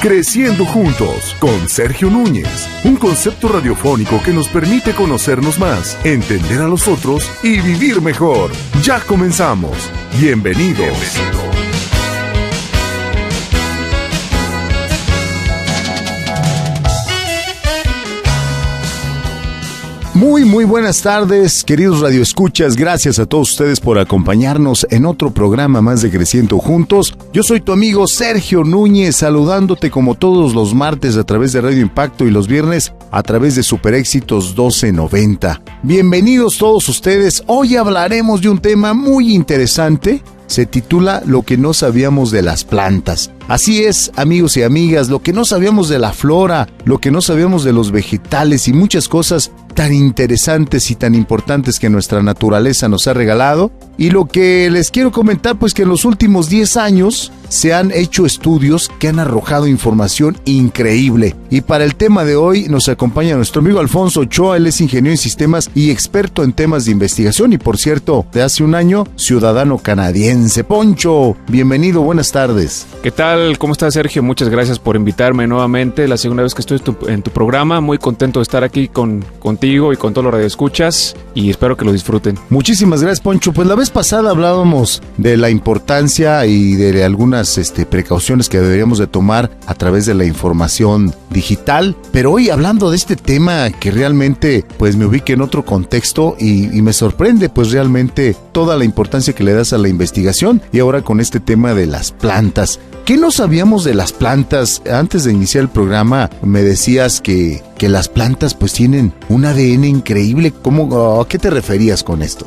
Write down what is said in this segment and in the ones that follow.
Creciendo Juntos con Sergio Núñez, un concepto radiofónico que nos permite conocernos más, entender a los otros y vivir mejor. Ya comenzamos. Bienvenidos. Muy buenas tardes, queridos radioescuchas. Gracias a todos ustedes por acompañarnos en otro programa más de Creciendo Juntos. Yo soy tu amigo Sergio Núñez, saludándote como todos los martes a través de Radio Impacto y los viernes a través de Super Éxitos 1290. Bienvenidos todos ustedes. Hoy hablaremos de un tema muy interesante. Se titula Lo que no sabíamos de las plantas. Así es, amigos y amigas, lo que no sabíamos de la flora, lo que no sabíamos de los vegetales y muchas cosas tan interesantes y tan importantes que nuestra naturaleza nos ha regalado. Y lo que les quiero comentar, pues que en los últimos 10 años se han hecho estudios que han arrojado información increíble. Y para el tema de hoy nos acompaña nuestro amigo Alfonso Ochoa. Él es ingeniero en sistemas y experto en temas de investigación y, por cierto, de hace un año, ciudadano canadiense. Poncho, bienvenido, buenas tardes. ¿Qué tal? ¿Cómo estás, Sergio? Muchas gracias por invitarme nuevamente. La segunda vez que estoy en tu programa. Muy contento de estar aquí contigo y con todos los radioescuchas y espero que lo disfruten. Muchísimas gracias, Poncho. Pues la vez pasada hablábamos de la importancia y de algunas precauciones que deberíamos de tomar a través de la información digital, pero hoy hablando de este tema que realmente pues me ubica en otro contexto y me sorprende pues realmente toda la importancia que le das a la investigación y ahora con este tema de las plantas. ¿Qué no sabíamos de las plantas? Antes de iniciar el programa me decías que las plantas pues tienen un ADN increíble. ¿A qué te referías con esto?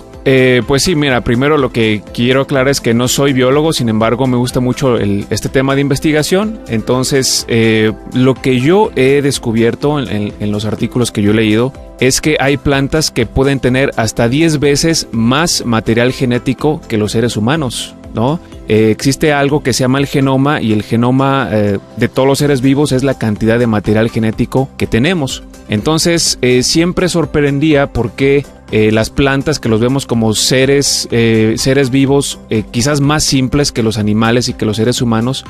Pues sí, mira, primero lo que quiero aclarar es que no soy biólogo, sin embargo me gusta mucho este tema de investigación. Entonces, lo que yo he descubierto en los artículos que yo he leído es que hay plantas que pueden tener hasta 10 veces más material genético que los seres humanos, ¿no? Existe algo que se llama el genoma y el genoma de todos los seres vivos es la cantidad de material genético que tenemos. Entonces siempre sorprendía por qué las plantas que los vemos como seres vivos quizás más simples que los animales y que los seres humanos,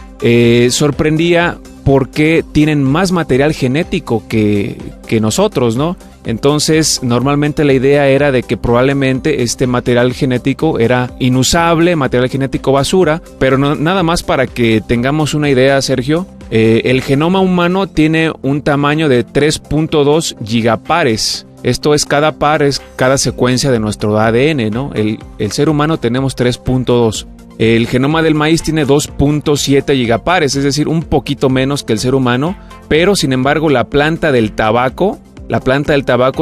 sorprendía por qué tienen más material genético que nosotros, ¿no? Entonces, normalmente la idea era de que probablemente este material genético era inusable, material genético basura, pero no, nada más para que tengamos una idea, Sergio, el genoma humano tiene un tamaño de 3.2 gigapares. Esto es cada par, es cada secuencia de nuestro ADN, ¿no? El ser humano tenemos 3.2. El genoma del maíz tiene 2.7 gigapares, es decir, un poquito menos que el ser humano, pero sin embargo la planta del tabaco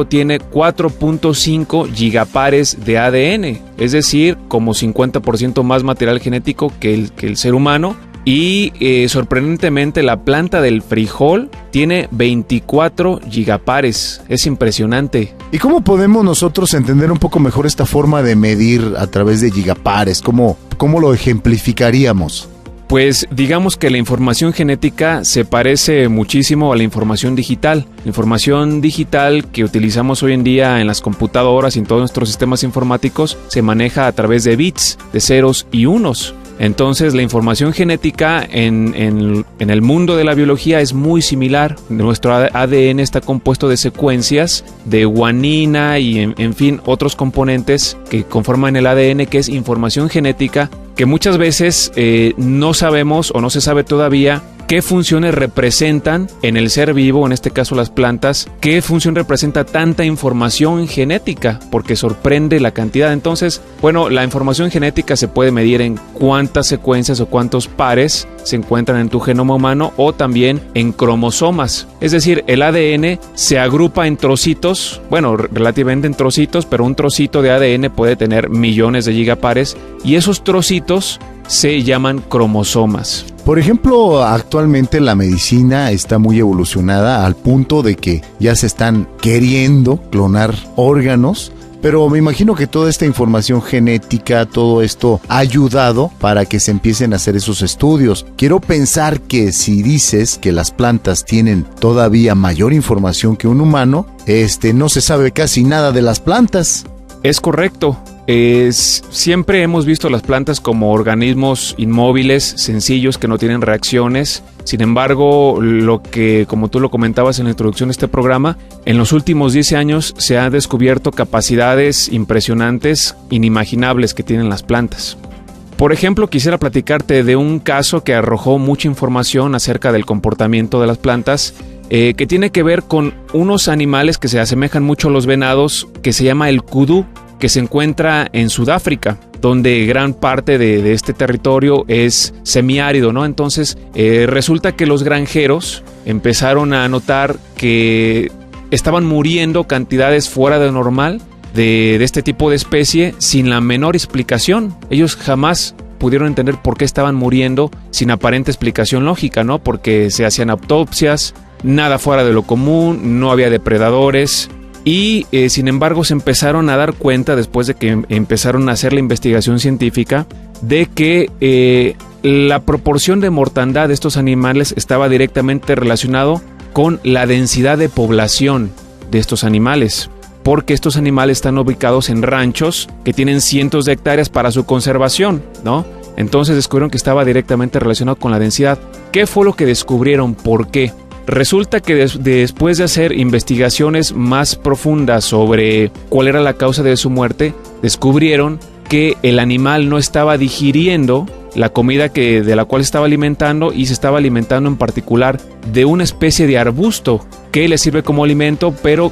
tiene 4.5 gigapares de ADN, es decir, como 50% más material genético que el ser humano. Y sorprendentemente la planta del frijol tiene 24 gigapares. Es impresionante. ¿Y cómo podemos nosotros entender un poco mejor esta forma de medir a través de gigapares? ¿Cómo lo ejemplificaríamos? Pues digamos que la información genética se parece muchísimo a la información digital. La información digital que utilizamos hoy en día en las computadoras y en todos nuestros sistemas informáticos se maneja a través de bits, de ceros y unos. Entonces la información genética en el mundo de la biología es muy similar. Nuestro ADN está compuesto de secuencias de guanina y en fin otros componentes que conforman el ADN, que es información genética que muchas veces no sabemos o no se sabe todavía qué funciones representan en el ser vivo, en este caso las plantas, qué función representa tanta información genética, porque sorprende la cantidad. Entonces, bueno, la información genética se puede medir en cuántas secuencias o cuántos pares se encuentran en tu genoma humano o también en cromosomas. Es decir, el ADN se agrupa en trocitos, bueno, relativamente en trocitos, pero un trocito de ADN puede tener millones de gigapares y esos trocitos se llaman cromosomas. Por ejemplo, actualmente la medicina está muy evolucionada al punto de que ya se están queriendo clonar órganos, pero me imagino que toda esta información genética, todo esto ha ayudado para que se empiecen a hacer esos estudios. Quiero pensar que si dices que las plantas tienen todavía mayor información que un humano, no se sabe casi nada de las plantas. Es correcto. Siempre hemos visto las plantas como organismos inmóviles, sencillos, que no tienen reacciones Sin embargo, lo que, como tú lo comentabas en la introducción de este programa, en los últimos 10 años se han descubierto capacidades impresionantes, inimaginables que tienen las plantas. Por ejemplo, quisiera platicarte de un caso que arrojó mucha información acerca del comportamiento de las plantas, que tiene que ver con unos animales que se asemejan mucho a los venados, que se llama el kudú, que se encuentra en Sudáfrica, donde gran parte de este territorio es semiárido, ¿no? Entonces, resulta que los granjeros empezaron a notar que estaban muriendo cantidades fuera de normal de este tipo de especie sin la menor explicación. Ellos jamás pudieron entender por qué estaban muriendo sin aparente explicación lógica, ¿no? Porque se hacían autopsias, nada fuera de lo común, no había depredadores. Y sin embargo se empezaron a dar cuenta, después de que empezaron a hacer la investigación científica, de que la proporción de mortandad de estos animales estaba directamente relacionado con la densidad de población de estos animales, porque estos animales están ubicados en ranchos que tienen cientos de hectáreas para su conservación, ¿no? Entonces descubrieron que estaba directamente relacionado con la densidad. ¿Qué fue lo que descubrieron? ¿Por qué? Resulta que después de hacer investigaciones más profundas sobre cuál era la causa de su muerte, descubrieron que el animal no estaba digiriendo la comida de la cual estaba alimentando, y se estaba alimentando en particular de una especie de arbusto que le sirve como alimento, pero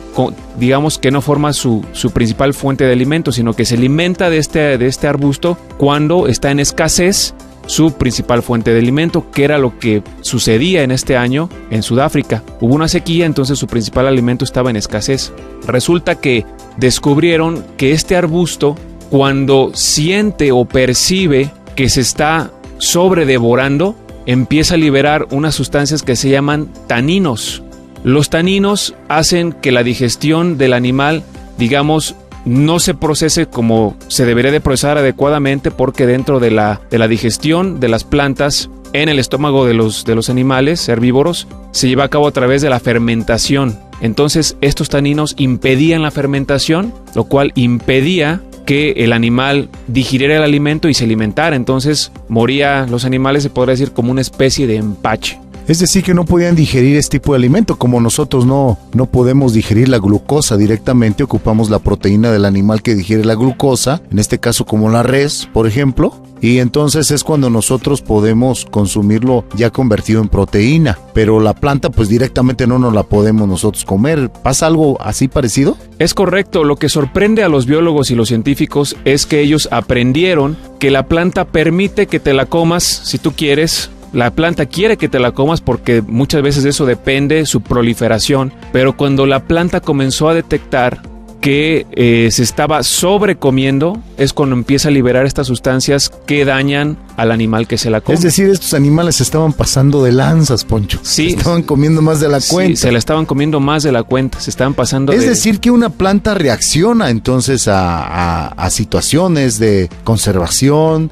digamos que no forma su principal fuente de alimento, sino que se alimenta de este arbusto cuando está en escasez su principal fuente de alimento, que era lo que sucedía en este año en Sudáfrica. Hubo una sequía, entonces su principal alimento estaba en escasez. Resulta que descubrieron que este arbusto, cuando siente o percibe que se está sobredevorando, empieza a liberar unas sustancias que se llaman taninos. Los taninos hacen que la digestión del animal, digamos, no se procese como se debería de procesar adecuadamente, porque dentro de la digestión de las plantas en el estómago de los animales herbívoros se lleva a cabo a través de la fermentación. Entonces estos taninos impedían la fermentación, lo cual impedía que el animal digiriera el alimento y se alimentara. Entonces moría los animales, se podría decir, como una especie de empache. Es decir, que no podían digerir este tipo de alimento, como nosotros no podemos digerir la glucosa directamente, ocupamos la proteína del animal que digiere la glucosa, en este caso como la res, por ejemplo, y entonces es cuando nosotros podemos consumirlo ya convertido en proteína, pero la planta pues directamente no nos la podemos nosotros comer. ¿Pasa algo así parecido? Es correcto. Lo que sorprende a los biólogos y los científicos es que ellos aprendieron que la planta permite que te la comas si tú quieres. La planta quiere que te la comas porque muchas veces de eso depende su proliferación, pero cuando la planta comenzó a detectar que se estaba sobrecomiendo, es cuando empieza a liberar estas sustancias que dañan al animal que se la come. Es decir, estos animales se estaban pasando de lanzas, Poncho. Sí. Se estaban comiendo más de la cuenta. Sí, se la estaban comiendo más de la cuenta, se estaban pasando Es decir, que una planta reacciona entonces a situaciones de conservación,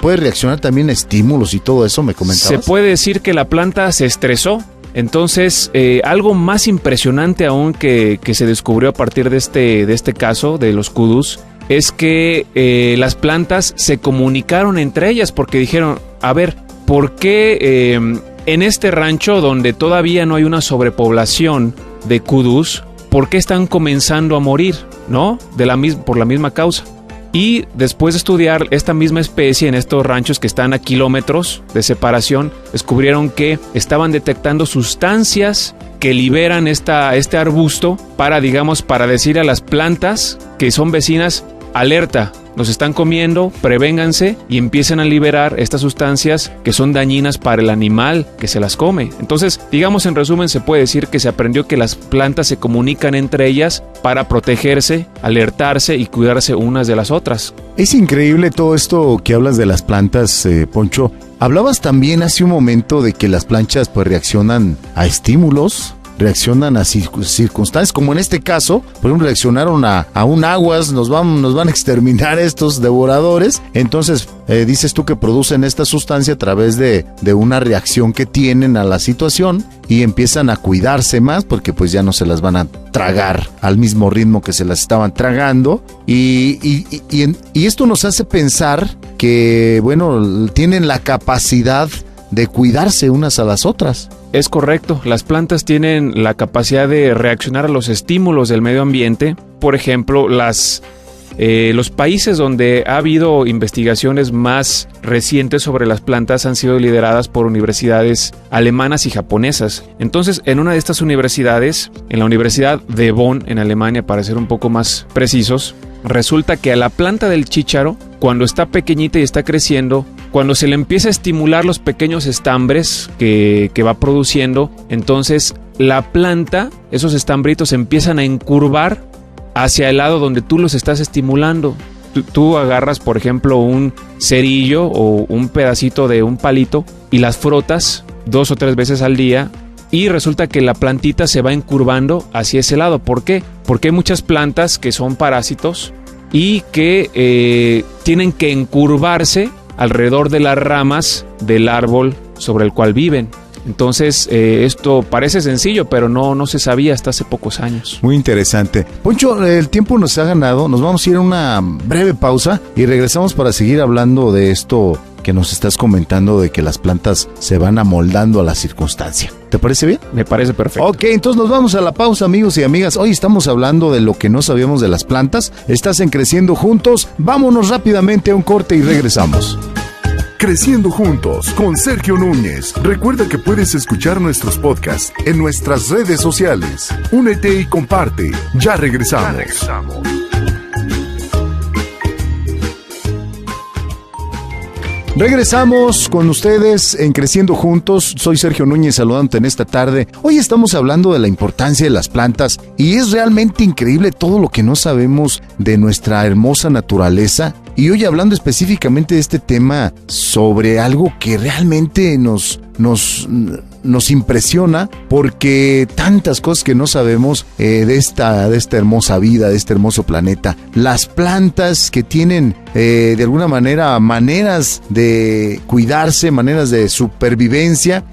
puede reaccionar también a estímulos y todo eso, me comentabas. Se puede decir que la planta se estresó. Entonces, algo más impresionante aún que se descubrió a partir de este caso de los kudús es que las plantas se comunicaron entre ellas, porque dijeron, a ver, ¿por qué en este rancho donde todavía no hay una sobrepoblación de kudús, por qué están comenzando a morir, ¿no? Por la misma causa. Y después de estudiar esta misma especie en estos ranchos que están a kilómetros de separación, descubrieron que estaban detectando sustancias que liberan este arbusto para decir a las plantas que son vecinas, alerta, nos están comiendo, prevénganse, y empiezan a liberar estas sustancias que son dañinas para el animal que se las come. Entonces, en resumen, se puede decir que se aprendió que las plantas se comunican entre ellas para protegerse, alertarse y cuidarse unas de las otras. Es increíble todo esto que hablas de las plantas, Poncho. Hablabas también hace un momento de que las plantas pues reaccionan a estímulos, reaccionan a circunstancias, como en este caso, por ejemplo, reaccionaron a un aguas, nos van a exterminar estos devoradores. Entonces, dices tú que producen esta sustancia a través de una reacción que tienen a la situación y empiezan a cuidarse más porque pues ya no se las van a tragar al mismo ritmo que se las estaban tragando. Y esto nos hace pensar que, bueno, tienen la capacidad de cuidarse unas a las otras. Es correcto, las plantas tienen la capacidad de reaccionar a los estímulos del medio ambiente. Por ejemplo, los países donde ha habido investigaciones más recientes sobre las plantas han sido lideradas por universidades alemanas y japonesas. Entonces, en una de estas universidades, en la Universidad de Bonn, en Alemania, para ser un poco más precisos, resulta que a la planta del chícharo, cuando está pequeñita y está creciendo, cuando se le empieza a estimular los pequeños estambres que va produciendo, entonces la planta, esos estambritos empiezan a encurvar hacia el lado donde tú los estás estimulando. Tú agarras, por ejemplo, un cerillo o un pedacito de un palito y las frotas 2 o 3 veces al día y resulta que la plantita se va encurvando hacia ese lado. ¿Por qué? Porque hay muchas plantas que son parásitos y que tienen que encurvarse alrededor de las ramas del árbol sobre el cual viven. Entonces, esto parece sencillo, pero no se sabía hasta hace pocos años. Muy interesante. Poncho, el tiempo nos ha ganado. Nos vamos a ir a una breve pausa y regresamos para seguir hablando de esto que nos estás comentando, de que las plantas se van amoldando a la circunstancia. ¿Te parece bien? Me parece perfecto. Ok, entonces nos vamos a la pausa, amigos y amigas. Hoy estamos hablando de lo que no sabíamos de las plantas. Estás en Creciendo Juntos. Vámonos rápidamente a un corte y regresamos. Creciendo Juntos con Sergio Núñez. Recuerda que puedes escuchar nuestros podcasts en nuestras redes sociales. Únete y comparte. Ya regresamos. Regresamos con ustedes en Creciendo Juntos. Soy Sergio Núñez saludándote en esta tarde. Hoy estamos hablando de la importancia de las plantas y es realmente increíble todo lo que no sabemos de nuestra hermosa naturaleza. Y hoy hablando específicamente de este tema sobre algo que realmente nos impresiona, porque tantas cosas que no sabemos de esta hermosa vida, de este hermoso planeta. Las plantas que tienen de alguna manera maneras de cuidarse, maneras de supervivencia.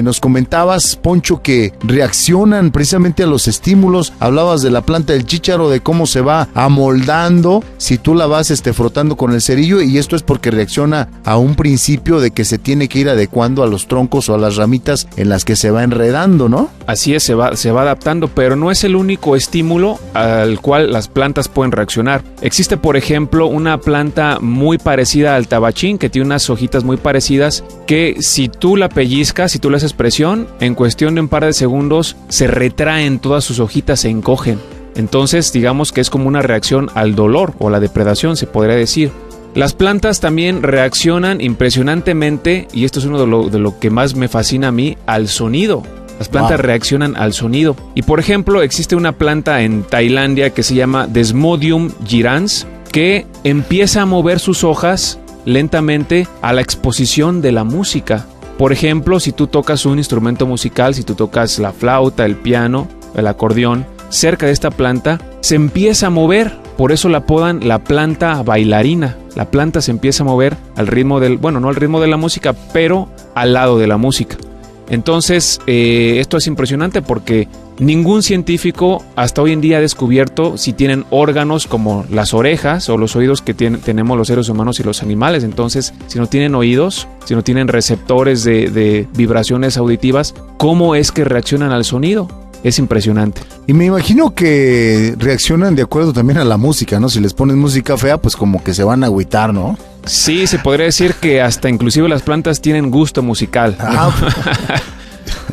Nos comentabas, Poncho, que reaccionan precisamente a los estímulos. Hablabas de la planta del chícharo, de cómo se va amoldando si tú la vas frotando con el cerillo, y esto es porque reacciona a un principio de que se tiene que ir adecuando a los troncos o a las ramitas en las que se va enredando, ¿no? Así es, se va adaptando, pero no es el único estímulo al cual las plantas pueden reaccionar. Existe, por ejemplo, una planta muy parecida al tabachín, que tiene unas hojitas muy parecidas, que si tú la pellizcas, si tú le haces presión, en cuestión de un par de segundos se retraen todas sus hojitas, se encogen. Entonces, digamos que es como una reacción al dolor o la depredación, se podría decir. Las plantas también reaccionan impresionantemente, y esto es uno de lo que más me fascina a mí, al sonido. Las plantas reaccionan al sonido. Y por ejemplo, existe una planta en Tailandia que se llama Desmodium gyrans, que empieza a mover sus hojas lentamente a la exposición de la música. Por ejemplo, si tú tocas un instrumento musical, si tú tocas la flauta, el piano, el acordeón, cerca de esta planta se empieza a mover. Por eso la apodan la planta bailarina. La planta se empieza a mover al ritmo no al ritmo de la música, pero al lado de la música. Entonces, esto es impresionante porque ningún científico hasta hoy en día ha descubierto si tienen órganos como las orejas o los oídos que tenemos los seres humanos y los animales. Entonces, si no tienen oídos, si no tienen receptores de vibraciones auditivas, ¿cómo es que reaccionan al sonido? Es impresionante. Y me imagino que reaccionan de acuerdo también a la música, ¿no? Si les pones música fea, pues como que se van a agüitar, ¿no? Sí, se podría decir que hasta inclusive las plantas tienen gusto musical.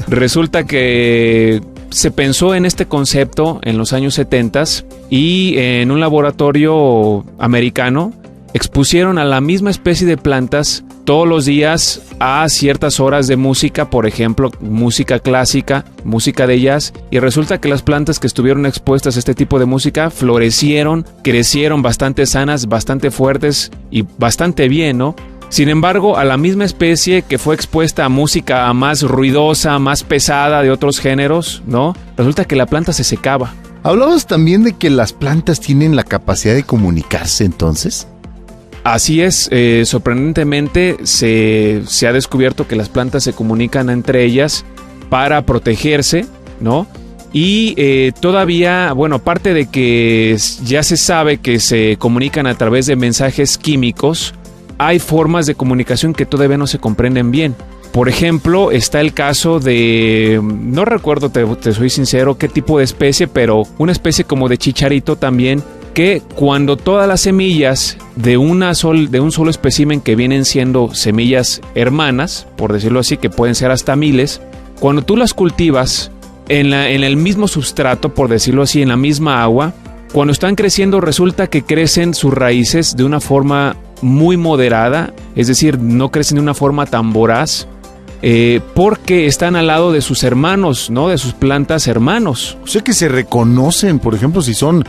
Resulta que se pensó en este concepto en los años 70 y en un laboratorio americano expusieron a la misma especie de plantas todos los días a ciertas horas de música, por ejemplo, música clásica, música de jazz, y resulta que las plantas que estuvieron expuestas a este tipo de música florecieron, crecieron bastante sanas, bastante fuertes y bastante bien, ¿no? Sin embargo, a la misma especie que fue expuesta a música más ruidosa, más pesada de otros géneros, ¿no? Resulta que la planta se secaba. ¿Hablabas también de que las plantas tienen la capacidad de comunicarse entonces? Así es, sorprendentemente se ha descubierto que las plantas se comunican entre ellas para protegerse, ¿no? Y todavía, bueno, aparte de que ya se sabe que se comunican a través de mensajes químicos, hay formas de comunicación que todavía no se comprenden bien. Por ejemplo, está el caso de, no recuerdo, te soy sincero, qué tipo de especie, pero una especie como de chicharito también, que cuando todas las semillas de un solo espécimen, que vienen siendo semillas hermanas, por decirlo así, que pueden ser hasta miles, cuando tú las cultivas en el mismo substrato, por decirlo así, en la misma agua, cuando están creciendo resulta que crecen sus raíces de una forma muy moderada, es decir, no crecen de una forma tan voraz, porque están al lado de sus hermanos, ¿no? De sus plantas hermanos. O sea que se reconocen, por ejemplo, si son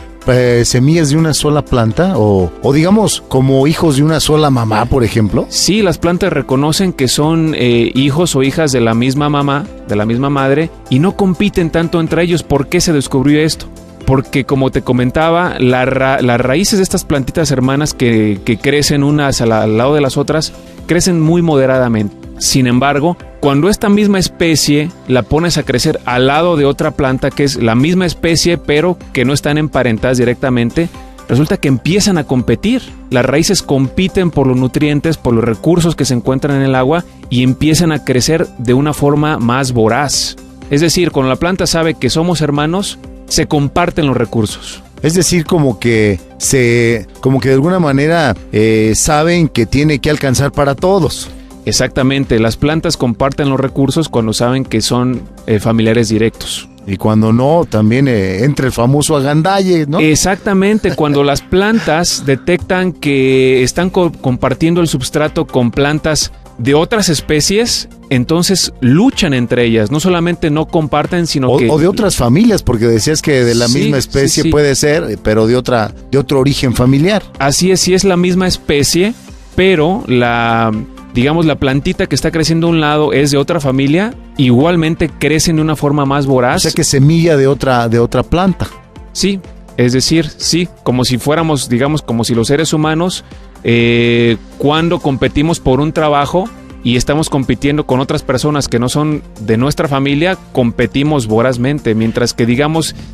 semillas de una sola planta o digamos como hijos de una sola mamá, por ejemplo. Sí, las plantas reconocen que son hijos o hijas de la misma mamá, de la misma madre, y no compiten tanto entre ellos. ¿Por qué se descubrió esto? Porque, como te comentaba, las raíces de estas plantitas hermanas que crecen unas al lado de las otras, crecen muy moderadamente. Sin embargo, cuando esta misma especie la pones a crecer al lado de otra planta que es la misma especie pero que no están emparentadas directamente, resulta que empiezan a competir. Las raíces compiten por los nutrientes, por los recursos que se encuentran en el agua y empiezan a crecer de una forma más voraz. Es decir, cuando la planta sabe que somos hermanos, se comparten los recursos. Es decir, como que de alguna manera saben que tiene que alcanzar para todos. Exactamente, las plantas comparten los recursos cuando saben que son familiares directos. Y cuando no, también entra el famoso agandalle, ¿no? Exactamente, cuando las plantas detectan que están compartiendo el substrato con plantas de otras especies, entonces luchan entre ellas. No solamente no comparten, sino que... O de otras familias, porque decías que de la misma especie puede ser, pero de otro origen familiar. Así es, sí es la misma especie, pero la plantita que está creciendo a un lado es de otra familia, igualmente crecen de una forma más voraz. O sea que semilla de otra planta. Sí, es decir, sí, como si fuéramos, como si los seres humanos, cuando competimos por un trabajo y estamos compitiendo con otras personas que no son de nuestra familia, competimos vorazmente, mientras que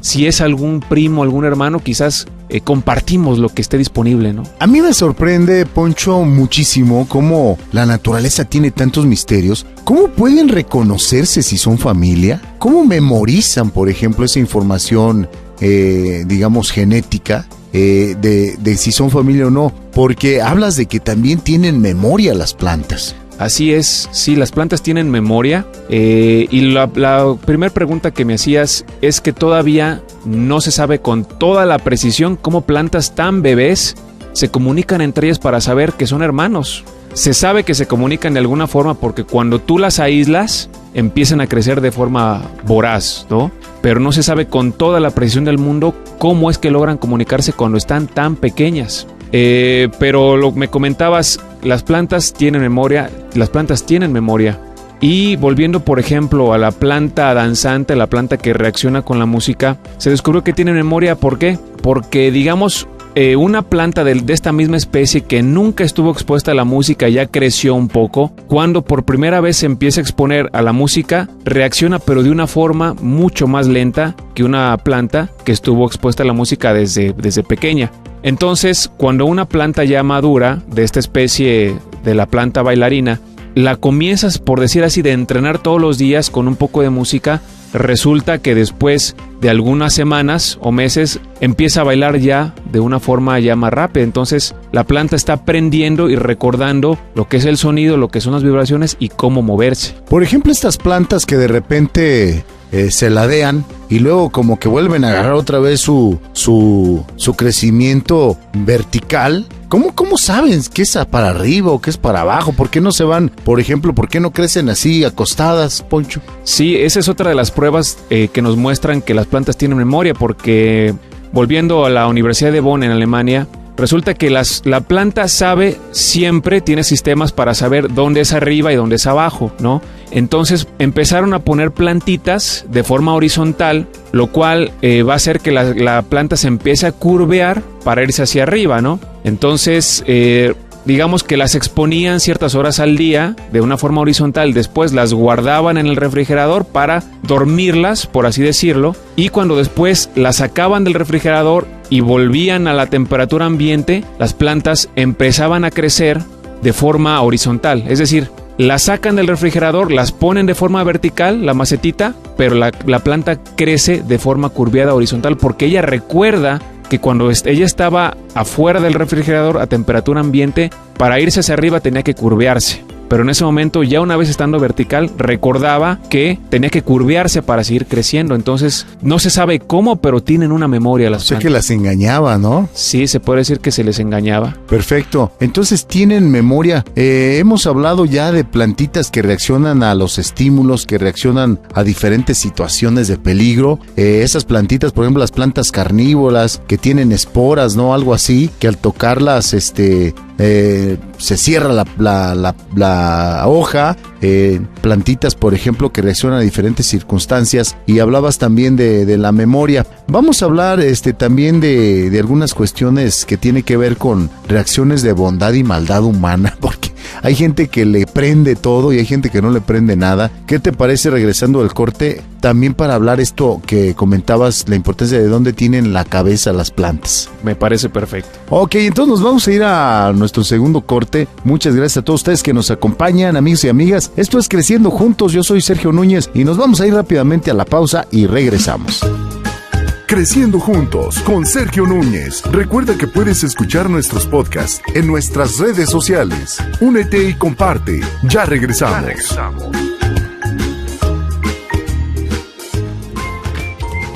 si es algún primo, algún hermano, quizás compartimos lo que esté disponible, ¿no? A mí me sorprende, Poncho, muchísimo cómo la naturaleza tiene tantos misterios. ¿Cómo pueden reconocerse si son familia? ¿Cómo memorizan, por ejemplo, esa información, genética? De si son familia o no, porque hablas de que también tienen memoria las plantas. Así es, sí, las plantas tienen memoria, y la primera pregunta que me hacías es que todavía no se sabe con toda la precisión cómo plantas tan bebés se comunican entre ellas para saber que son hermanos. Se sabe que se comunican de alguna forma porque cuando tú las aíslas empiezan a crecer de forma voraz, ¿no? Pero no se sabe con toda la precisión del mundo cómo es que logran comunicarse cuando están tan pequeñas. Pero me comentabas, las plantas tienen memoria. Y volviendo, por ejemplo, a la planta danzante, la planta que reacciona con la música, se descubrió que tiene memoria. ¿Por qué? Porque, una planta de esta misma especie que nunca estuvo expuesta a la música ya creció un poco. Cuando por primera vez se empieza a exponer a la música, reacciona pero de una forma mucho más lenta que una planta que estuvo expuesta a la música desde pequeña. Entonces, cuando una planta ya madura, de esta especie de la planta bailarina, la comienzas, por decir así, de entrenar todos los días con un poco de música, resulta que después de algunas semanas o meses empieza a bailar ya de una forma ya más rápida. Entonces la planta está aprendiendo y recordando lo que es el sonido, lo que son las vibraciones y cómo moverse. Por ejemplo, estas plantas que de repente se ladean y luego como que vuelven a agarrar otra vez su crecimiento vertical. ¿Cómo saben qué es para arriba o qué es para abajo? ¿Por qué no se van, por ejemplo, por qué no crecen así acostadas, Poncho? Sí, esa es otra de las pruebas que nos muestran que las plantas tienen memoria, porque volviendo a la Universidad de Bonn en Alemania, resulta que la planta tiene sistemas para saber dónde es arriba y dónde es abajo, ¿no? Entonces empezaron a poner plantitas de forma horizontal, lo cual va a hacer que la planta se empiece a curvear para irse hacia arriba, ¿no? Entonces, digamos que las exponían ciertas horas al día de una forma horizontal, después las guardaban en el refrigerador para dormirlas, por así decirlo, y cuando después las sacaban del refrigerador y volvían a la temperatura ambiente, las plantas empezaban a crecer de forma horizontal, es decir, las sacan del refrigerador, las ponen de forma vertical, la macetita, pero la planta crece de forma curviada horizontal porque ella recuerda que cuando ella estaba afuera del refrigerador a temperatura ambiente, para irse hacia arriba tenía que curvearse. Pero en ese momento, ya una vez estando vertical, recordaba que tenía que curvearse para seguir creciendo. Entonces, no se sabe cómo, pero tienen una memoria las plantas. O sea que las engañaba, ¿no? Sí, se puede decir que se les engañaba. Perfecto. Entonces, tienen memoria. Hemos hablado ya de plantitas que reaccionan a los estímulos, que reaccionan a diferentes situaciones de peligro. Esas plantitas, por ejemplo, las plantas carnívoras, que tienen esporas, ¿no? Algo así, que al tocarlas, se cierra la hoja. Plantitas, por ejemplo, que reaccionan a diferentes circunstancias, y hablabas también de la memoria. Vamos a hablar también de algunas cuestiones que tiene que ver con reacciones de bondad y maldad humana, porque hay gente que le prende todo y hay gente que no le prende nada. ¿Qué te parece, regresando del corte, también para hablar esto que comentabas, la importancia de dónde tienen la cabeza las plantas? Me parece perfecto. Ok, entonces nos vamos a ir a nuestro segundo corte. Muchas gracias a todos ustedes que nos acompañan, amigos y amigas. Esto es Creciendo Juntos, yo soy Sergio Núñez y nos vamos a ir rápidamente a la pausa y regresamos. Creciendo Juntos con Sergio Núñez. Recuerda que puedes escuchar nuestros podcasts en nuestras redes sociales. Únete y comparte. Ya regresamos.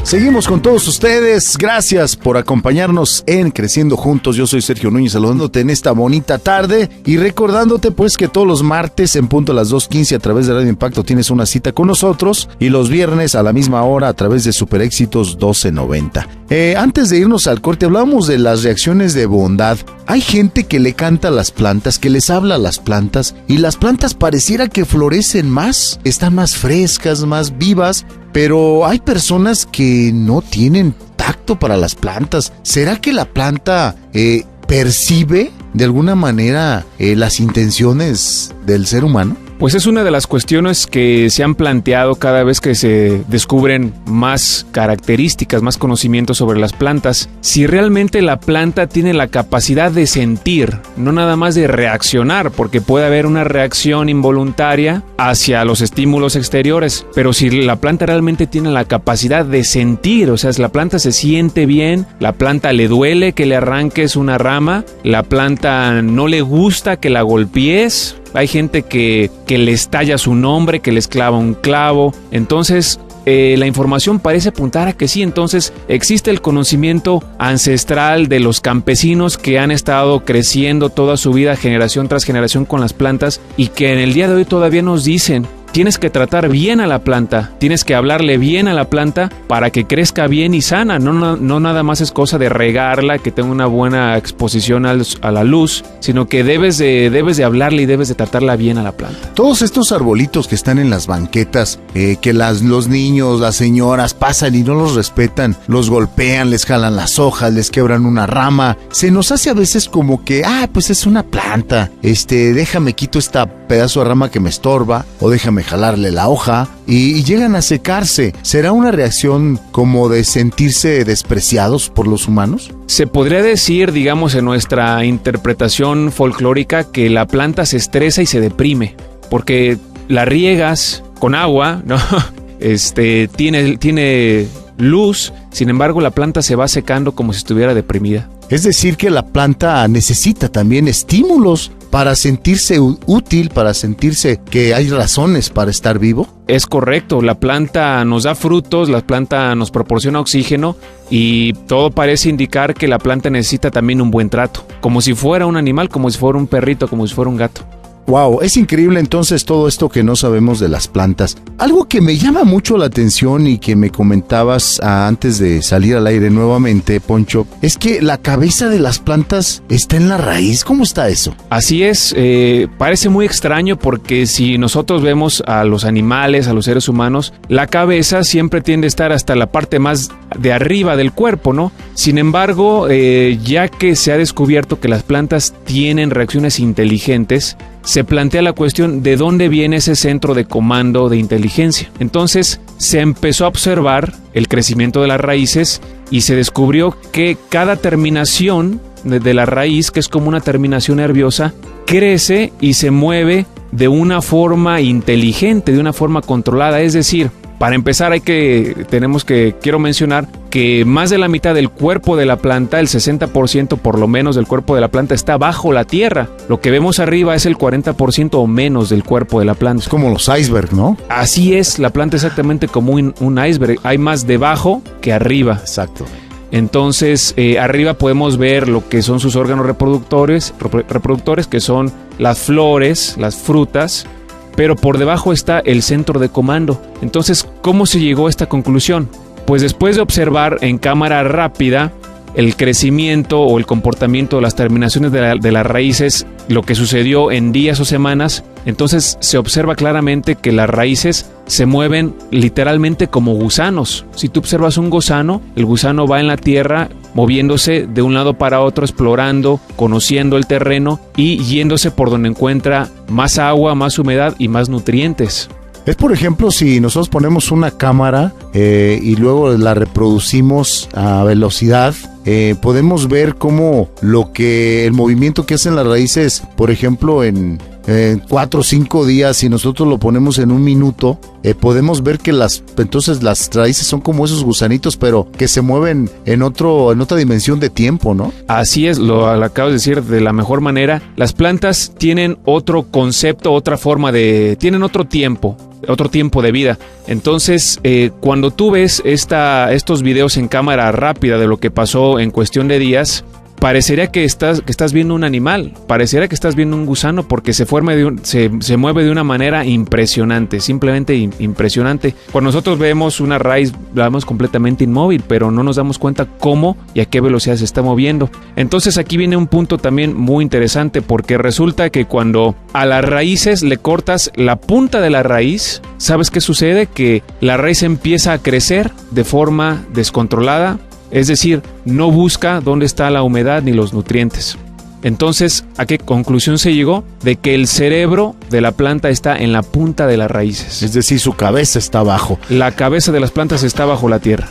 Seguimos con todos ustedes. Gracias por acompañarnos en Creciendo Juntos. Yo soy Sergio Núñez, saludándote en esta bonita tarde y recordándote pues que todos los martes en punto a las 2:15 a través de Radio Impacto tienes una cita con nosotros, y los viernes a la misma hora a través de Super Éxitos 1290. Antes de irnos al corte, hablábamos de las reacciones de bondad. Hay gente que le canta a las plantas, que les habla a las plantas, y las plantas pareciera que florecen más, están más frescas, más vivas, pero hay personas que no tienen tacto para las plantas. ¿Será que la planta percibe de alguna manera las intenciones del ser humano? Pues es una de las cuestiones que se han planteado cada vez que se descubren más características, más conocimientos sobre las plantas. Si realmente la planta tiene la capacidad de sentir, no nada más de reaccionar, porque puede haber una reacción involuntaria hacia los estímulos exteriores. Pero si la planta realmente tiene la capacidad de sentir, o sea, si la planta se siente bien, la planta le duele que le arranques una rama, la planta no le gusta que la golpees. Hay gente que les talla su nombre, que les clava un clavo. Entonces, la información parece apuntar a que sí. Entonces, existe el conocimiento ancestral de los campesinos que han estado creciendo toda su vida, generación tras generación, con las plantas, y que en el día de hoy todavía nos dicen: tienes que tratar bien a la planta, tienes que hablarle bien a la planta para que crezca bien y sana. No nada más es cosa de regarla, que tenga una buena exposición a la luz, sino que debes de hablarle y debes de tratarla bien a la planta. Todos estos arbolitos que están en las banquetas, que los niños, las señoras pasan y no los respetan, los golpean, les jalan las hojas, les quebran una rama, se nos hace a veces como que, pues es una planta, déjame quito esta pedazo de rama que me estorba, o déjame jalarle la hoja, y llegan a secarse. ¿Será una reacción como de sentirse despreciados por los humanos? Se podría decir, digamos, en nuestra interpretación folclórica, que la planta se estresa y se deprime, porque la riegas con agua, ¿no? Tiene luz, sin embargo la planta se va secando como si estuviera deprimida. Es decir, que la planta necesita también estímulos para sentirse útil, para sentirse que hay razones para estar vivo. Es correcto, la planta nos da frutos, la planta nos proporciona oxígeno, y todo parece indicar que la planta necesita también un buen trato, como si fuera un animal, como si fuera un perrito, como si fuera un gato. Wow, es increíble entonces todo esto que no sabemos de las plantas. Algo que me llama mucho la atención y que me comentabas antes de salir al aire nuevamente, Poncho, es que la cabeza de las plantas está en la raíz. ¿Cómo está eso? Así es, parece muy extraño, porque si nosotros vemos a los animales, a los seres humanos, la cabeza siempre tiende a estar hasta la parte más de arriba del cuerpo, ¿no? Sin embargo, ya que se ha descubierto que las plantas tienen reacciones inteligentes, se plantea la cuestión de dónde viene ese centro de comando de inteligencia. Entonces se empezó a observar el crecimiento de las raíces y se descubrió que cada terminación de la raíz, que es como una terminación nerviosa, crece y se mueve de una forma inteligente, de una forma controlada. Es decir, para empezar quiero mencionar que más de la mitad del cuerpo de la planta, el 60% por lo menos del cuerpo de la planta está bajo la tierra. Lo que vemos arriba es el 40% o menos del cuerpo de la planta. Es como los icebergs, ¿no? Así es, la planta es exactamente como un iceberg. Hay más debajo que arriba. Exacto. Entonces, arriba podemos ver lo que son sus órganos reproductores, que son las flores, las frutas, pero por debajo está el centro de comando. Entonces, ¿cómo se llegó a esta conclusión? Pues después de observar en cámara rápida el crecimiento o el comportamiento de las terminaciones de las raíces, lo que sucedió en días o semanas, entonces se observa claramente que las raíces se mueven literalmente como gusanos. Si tú observas un gusano, el gusano va en la tierra moviéndose de un lado para otro, explorando, conociendo el terreno y yéndose por donde encuentra más agua, más humedad y más nutrientes. Es, por ejemplo, si nosotros ponemos una cámara y luego la reproducimos a velocidad, podemos ver cómo el movimiento que hacen las raíces, por ejemplo, en 4 o 5 días, si nosotros lo ponemos en 1 minuto, podemos ver que entonces las raíces son como esos gusanitos, pero que se mueven en otra dimensión de tiempo, ¿no? Así es, lo acabo de decir de la mejor manera. Las plantas tienen otro concepto, tienen otro tiempo de vida. Entonces, cuando tú ves estos videos en cámara rápida de lo que pasó en cuestión de días, parecería que estás viendo un animal, parecería que estás viendo un gusano, porque se mueve de una manera impresionante, simplemente impresionante. Cuando nosotros vemos una raíz, la vemos completamente inmóvil, pero no nos damos cuenta cómo y a qué velocidad se está moviendo. Entonces aquí viene un punto también muy interesante, porque resulta que cuando a las raíces le cortas la punta de la raíz, ¿sabes qué sucede? Que la raíz empieza a crecer de forma descontrolada. Es decir, no busca dónde está la humedad ni los nutrientes. Entonces, ¿a qué conclusión se llegó? De que el cerebro de la planta está en la punta de las raíces. Es decir, su cabeza está abajo. La cabeza de las plantas está bajo la tierra.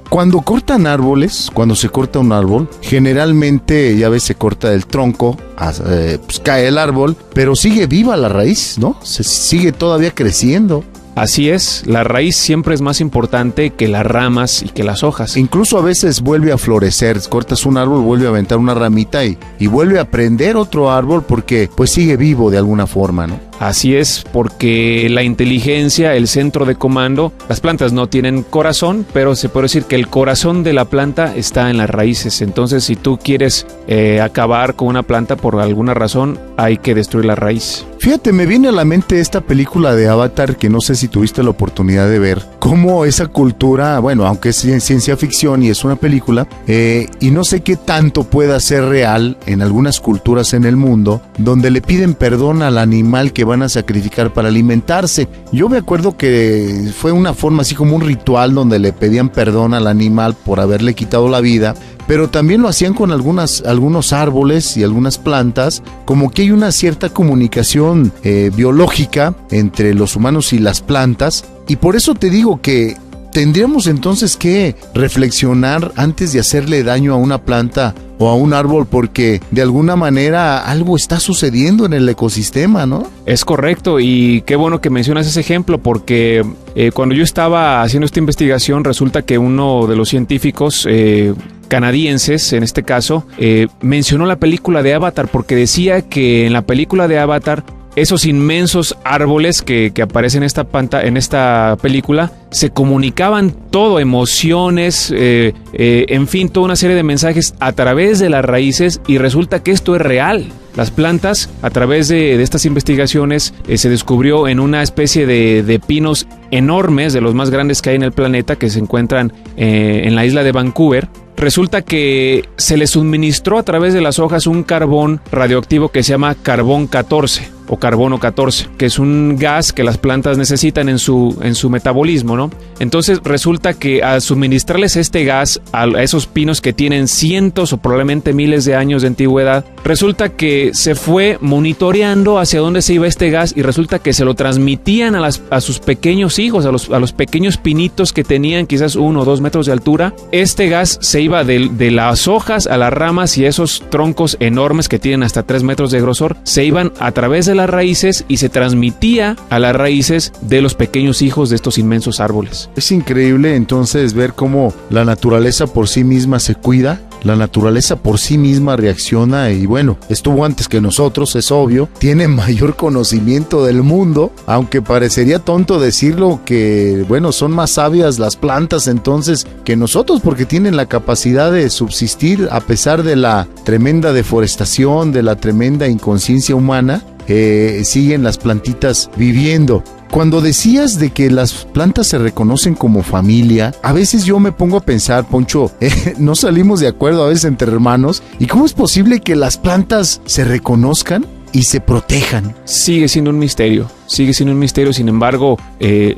Cuando cortan árboles, cuando se corta un árbol, generalmente, ya ves, se corta el tronco, pues cae el árbol, pero sigue viva la raíz, ¿no? Se sigue todavía creciendo. Así es, la raíz siempre es más importante que las ramas y que las hojas. Incluso a veces vuelve a florecer, cortas un árbol, vuelve a aventar una ramita y vuelve a prender otro árbol porque pues sigue vivo de alguna forma, ¿no? Así es, porque la inteligencia, el centro de comando, las plantas no tienen corazón, pero se puede decir que el corazón de la planta está en las raíces. Entonces, si tú quieres acabar con una planta por alguna razón, hay que destruir la raíz. Fíjate, me viene a la mente esta película de Avatar, que no sé si tuviste la oportunidad de ver, cómo esa cultura, bueno, aunque es ciencia ficción y es una película, y no sé qué tanto pueda ser real en algunas culturas en el mundo, donde le piden perdón al animal que van a sacrificar para alimentarse. Yo me acuerdo que fue una forma así como un ritual donde le pedían perdón al animal por haberle quitado la vida, pero también lo hacían con algunos árboles y algunas plantas, como que hay una cierta comunicación biológica entre los humanos y las plantas, y por eso te digo que tendríamos entonces que reflexionar antes de hacerle daño a una planta o a un árbol, porque de alguna manera algo está sucediendo en el ecosistema, ¿no? Es correcto, y qué bueno que mencionas ese ejemplo, porque cuando yo estaba haciendo esta investigación, resulta que uno de los científicos canadienses, en este caso, mencionó la película de Avatar, porque decía que en la película de Avatar esos inmensos árboles que aparecen en esta película se comunicaban todo, emociones, en fin, toda una serie de mensajes a través de las raíces, y resulta que esto es real. Las plantas, a través de estas investigaciones, se descubrió en una especie de pinos enormes, de los más grandes que hay en el planeta, que se encuentran en la isla de Vancouver. Resulta que se le suministró a través de las hojas un carbón radioactivo que se llama carbón 14 o carbono 14, que es un gas que las plantas necesitan en su metabolismo, ¿no? Entonces resulta que al suministrarles este gas a esos pinos que tienen cientos o probablemente miles de años de antigüedad, resulta que se fue monitoreando hacia dónde se iba este gas, y resulta que se lo transmitían a sus pequeños hijos, a los pequeños pinitos que tenían quizás 1 o 2 metros de altura. Este gas se iba de las hojas a las ramas, y esos troncos enormes que tienen hasta 3 metros de grosor se iban a través de las raíces y se transmitía a las raíces de los pequeños hijos de estos inmensos árboles. Es increíble entonces ver cómo la naturaleza por sí misma se cuida. La naturaleza por sí misma reacciona y bueno, estuvo antes que nosotros, es obvio, tiene mayor conocimiento del mundo, aunque parecería tonto decirlo que, bueno, son más sabias las plantas entonces que nosotros porque tienen la capacidad de subsistir a pesar de la tremenda deforestación, de la tremenda inconsciencia humana, siguen las plantitas viviendo. Cuando decías de que las plantas se reconocen como familia, a veces yo me pongo a pensar, Poncho, no salimos de acuerdo a veces entre hermanos, ¿y cómo es posible que las plantas se reconozcan y se protejan? Sigue siendo un misterio, sin embargo,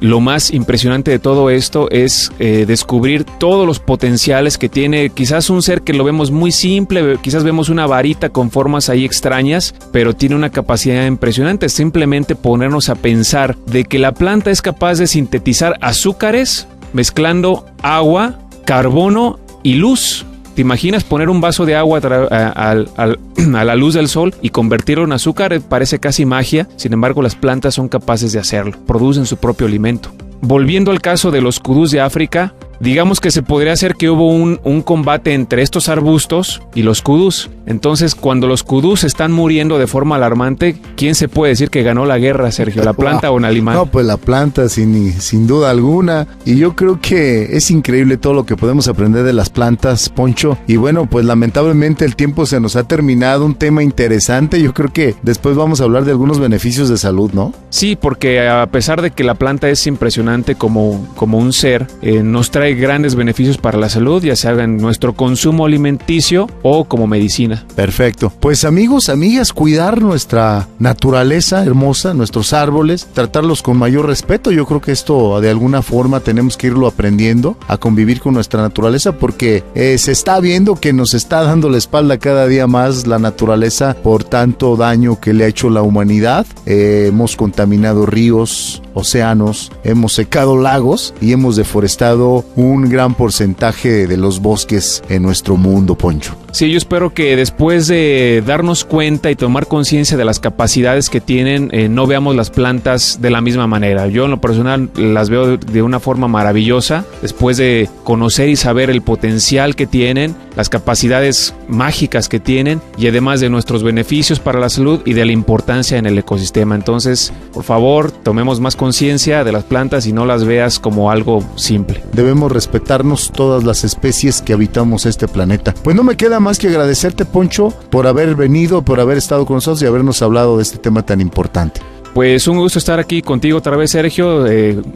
lo más impresionante de todo esto es descubrir todos los potenciales que tiene quizás un ser que lo vemos muy simple, quizás vemos una varita con formas ahí extrañas, pero tiene una capacidad impresionante, simplemente ponernos a pensar de que la planta es capaz de sintetizar azúcares mezclando agua, carbono y luz. ¿Te imaginas poner un vaso de agua a la luz del sol y convertirlo en azúcar? Parece casi magia. Sin embargo, las plantas son capaces de hacerlo. Producen su propio alimento. Volviendo al caso de los kudús de África, digamos que se podría hacer que hubo un combate entre estos arbustos y los kudús. Entonces, cuando los kudús están muriendo de forma alarmante, ¿quién se puede decir que ganó la guerra, Sergio? ¿La planta o un animal? No, pues la planta, sin duda alguna. Y yo creo que es increíble todo lo que podemos aprender de las plantas, Poncho. Y bueno, pues lamentablemente el tiempo se nos ha terminado. Un tema interesante. Yo creo que después vamos a hablar de algunos beneficios de salud, ¿no? Sí, porque a pesar de que la planta es impresionante como un ser, nos trae grandes beneficios para la salud, ya sea en nuestro consumo alimenticio o como medicina. Perfecto. Pues amigos, amigas, cuidar nuestra naturaleza hermosa, nuestros árboles, tratarlos con mayor respeto. Yo creo que esto de alguna forma tenemos que irlo aprendiendo a convivir con nuestra naturaleza porque se está viendo que nos está dando la espalda cada día más la naturaleza por tanto daño que le ha hecho la humanidad. Hemos contaminado ríos, océanos, hemos secado lagos y hemos deforestado un gran porcentaje de los bosques en nuestro mundo, Poncho. Sí, yo espero que después de darnos cuenta y tomar conciencia de las capacidades que tienen, no veamos las plantas de la misma manera. Yo en lo personal las veo de una forma maravillosa, después de conocer y saber el potencial que tienen, las capacidades mágicas que tienen y además de nuestros beneficios para la salud y de la importancia en el ecosistema. Entonces, por favor, tomemos más conciencia de las plantas y no las veas como algo simple. Debemos respetarnos todas las especies que habitamos este planeta. Pues no me queda más que agradecerte, Poncho, por haber venido, por haber estado con nosotros y habernos hablado de este tema tan importante. Pues un gusto estar aquí contigo otra vez, Sergio.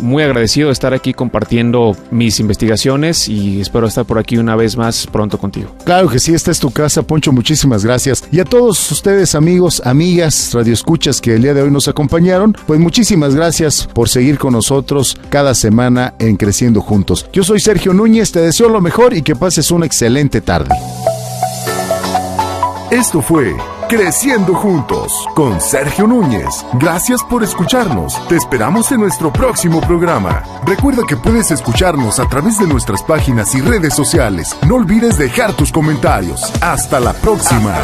Muy agradecido de estar aquí compartiendo mis investigaciones y espero estar por aquí una vez más pronto contigo. Claro que sí, esta es tu casa, Poncho. Muchísimas gracias. Y a todos ustedes, amigos, amigas, radioescuchas que el día de hoy nos acompañaron, pues muchísimas gracias por seguir con nosotros cada semana en Creciendo Juntos. Yo soy Sergio Núñez, te deseo lo mejor y que pases una excelente tarde. Esto fue Creciendo Juntos con Sergio Núñez. Gracias por escucharnos. Te esperamos en nuestro próximo programa. Recuerda que puedes escucharnos a través de nuestras páginas y redes sociales. No olvides dejar tus comentarios. Hasta la próxima.